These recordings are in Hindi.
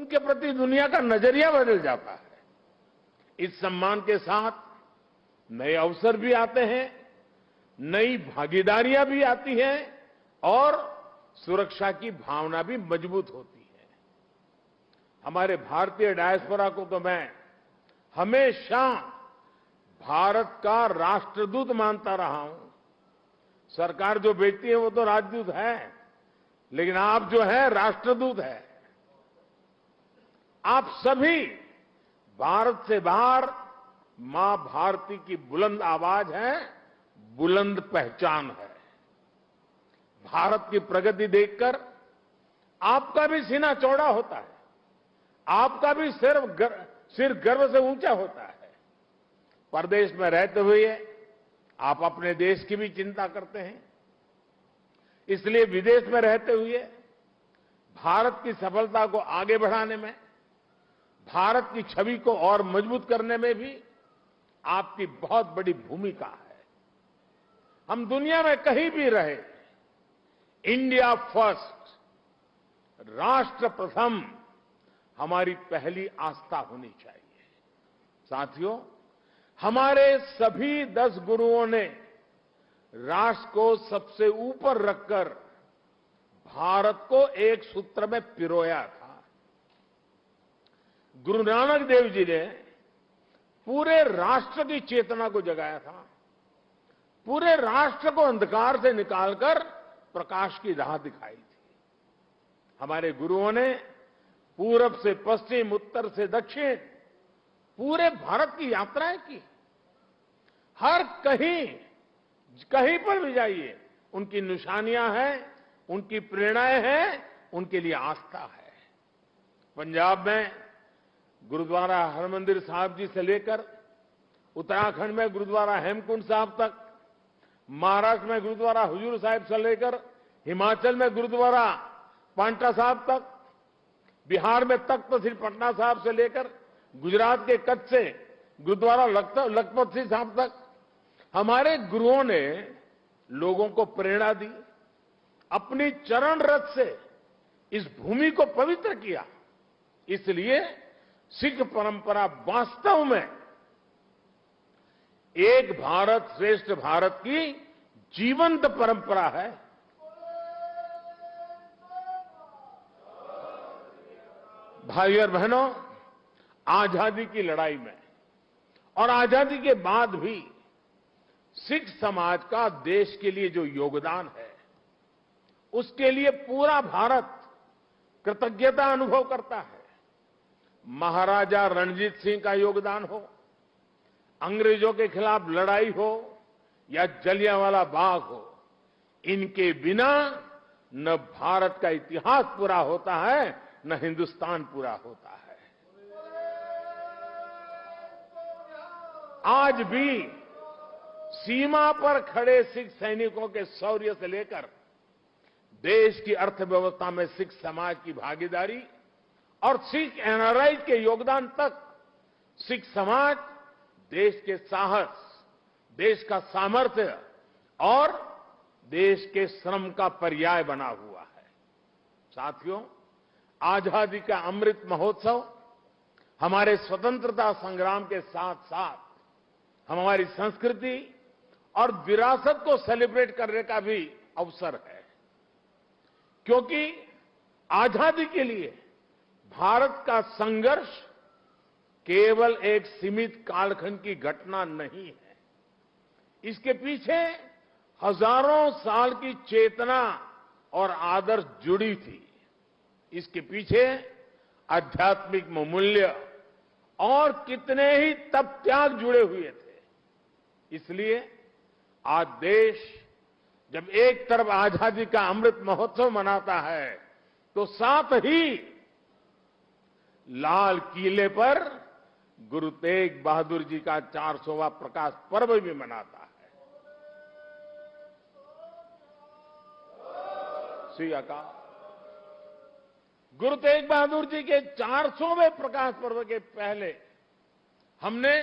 उनके प्रति दुनिया का नजरिया बदल जाता है। इस सम्मान के साथ नए अवसर भी आते हैं, नई भागीदारियां भी आती हैं और सुरक्षा की भावना भी मजबूत होती है। हमारे भारतीय डायस्पोरा को तो मैं हमेशा भारत का राष्ट्रदूत मानता रहा हूं। सरकार जो भेजती है वो तो राजदूत है, लेकिन आप जो है राष्ट्रदूत है। आप सभी भारत से बाहर मां भारती की बुलंद आवाज है, बुलंद पहचान है। भारत की प्रगति देखकर आपका भी सीना चौड़ा होता है, आपका भी सिर गर्व से ऊंचा होता है। परदेश में रहते हुए आप अपने देश की भी चिंता करते हैं, इसलिए विदेश में रहते हुए भारत की सफलता को आगे बढ़ाने में, भारत की छवि को और मजबूत करने में भी आपकी बहुत बड़ी भूमिका है। हम दुनिया में कहीं भी रहे, इंडिया फर्स्ट, राष्ट्र प्रथम हमारी पहली आस्था होनी चाहिए। साथियों, हमारे सभी 10 गुरुओं ने राष्ट्र को सबसे ऊपर रखकर भारत को एक सूत्र में पिरोया था। गुरु नानक देव जी ने पूरे राष्ट्र की चेतना को जगाया था, पूरे राष्ट्र को अंधकार से निकालकर प्रकाश की राह दिखाई थी। हमारे गुरुओं ने पूरब से पश्चिम, उत्तर से दक्षिण पूरे भारत की यात्राएं की। हर कहीं पर भी जाइए, उनकी निशानियां हैं, उनकी प्रेरणाएं हैं, उनके लिए आस्था है। पंजाब में गुरुद्वारा हरमंदिर साहिब जी से लेकर उत्तराखंड में गुरुद्वारा हेमकुंड साहिब तक, महाराष्ट्र में गुरुद्वारा हुजूर साहिब से लेकर हिमाचल में गुरुद्वारा पांटा साहिब तक, बिहार में तख्त श्री पटना साहिब से लेकर गुजरात के कच्छ से गुरुद्वारा लखपत सिंह साहिब तक हमारे गुरुओं ने लोगों को प्रेरणा दी, अपनी चरण रथ से इस भूमि को पवित्र किया। इसलिए सिख परंपरा वास्तव में एक भारत श्रेष्ठ भारत की जीवंत परंपरा है। भाई और बहनों, आजादी की लड़ाई में और आजादी के बाद भी सिख समाज का देश के लिए जो योगदान है, उसके लिए पूरा भारत कृतज्ञता अनुभव करता है। महाराजा रणजीत सिंह का योगदान हो, अंग्रेजों के खिलाफ लड़ाई हो या जलियांवाला बाग हो, इनके बिना न भारत का इतिहास पूरा होता है, न हिंदुस्तान पूरा होता है। आज भी सीमा पर खड़े सिख सैनिकों के शौर्य से लेकर देश की अर्थव्यवस्था में सिख समाज की भागीदारी और सिख एनआरआई के योगदान तक, सिख समाज देश के साहस, देश का सामर्थ्य और देश के श्रम का पर्याय बना हुआ है। साथियों, आजादी का अमृत महोत्सव हमारे स्वतंत्रता संग्राम के साथ साथ हमारी संस्कृति और विरासत को सेलिब्रेट करने का भी अवसर है, क्योंकि आजादी के लिए भारत का संघर्ष केवल एक सीमित कालखंड की घटना नहीं है। इसके पीछे हजारों साल की चेतना और आदर्श जुड़ी थी। इसके पीछे आध्यात्मिक मूल्य और कितने ही तप त्याग जुड़े हुए थे। इसलिए आज देश जब एक तरफ आजादी का अमृत महोत्सव मनाता है, तो साथ ही लाल किले पर गुरु तेग बहादुर जी का 400वां प्रकाश पर्व भी मनाता है। श्री अकाल। गुरु तेग बहादुर जी के 400वें प्रकाश पर्व के पहले हमने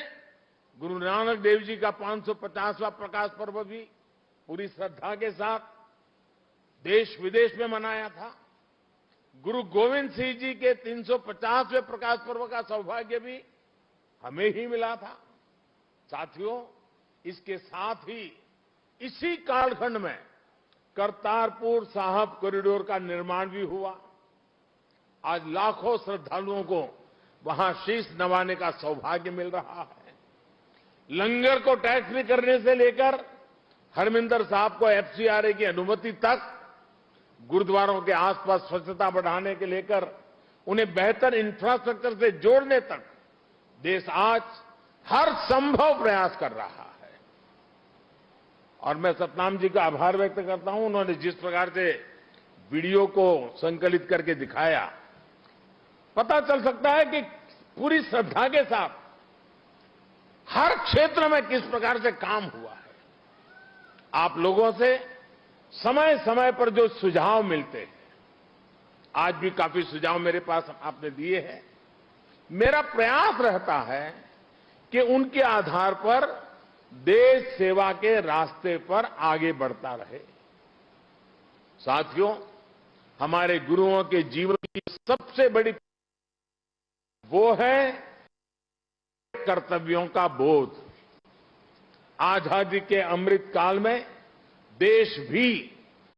गुरु नानक देव जी का 550वां प्रकाश पर्व भी पूरी श्रद्धा के साथ देश विदेश में मनाया था। गुरु गोविंद सिंह जी के 350वें प्रकाश पर्व का सौभाग्य भी हमें ही मिला था। साथियों, इसके साथ ही इसी कालखंड में करतारपुर साहिब कॉरिडोर का निर्माण भी हुआ। आज लाखों श्रद्धालुओं को वहां शीश नवाने का सौभाग्य मिल रहा है। लंगर को टैक्स फ्री करने से लेकर हरमिंदर साहब को एफसीआरए की अनुमति तक, गुरुद्वारों के आसपास स्वच्छता बढ़ाने के लेकर उन्हें बेहतर इंफ्रास्ट्रक्चर से जोड़ने तक देश आज हर संभव प्रयास कर रहा है। और मैं सतनाम जी का आभार व्यक्त करता हूं। उन्होंने जिस प्रकार से वीडियो को संकलित करके दिखाया, पता चल सकता है कि पूरी श्रद्धा के साथ हर क्षेत्र में किस प्रकार से काम हुआ है। आप लोगों से समय समय पर जो सुझाव मिलते हैं, आज भी काफी सुझाव मेरे पास आपने दिए हैं। मेरा प्रयास रहता है कि उनके आधार पर देश सेवा के रास्ते पर आगे बढ़ता रहे। साथियों, हमारे गुरुओं के जीवन की सबसे बड़ी वो है कर्तव्यों का बोध। आजादी के अमृत काल में देश भी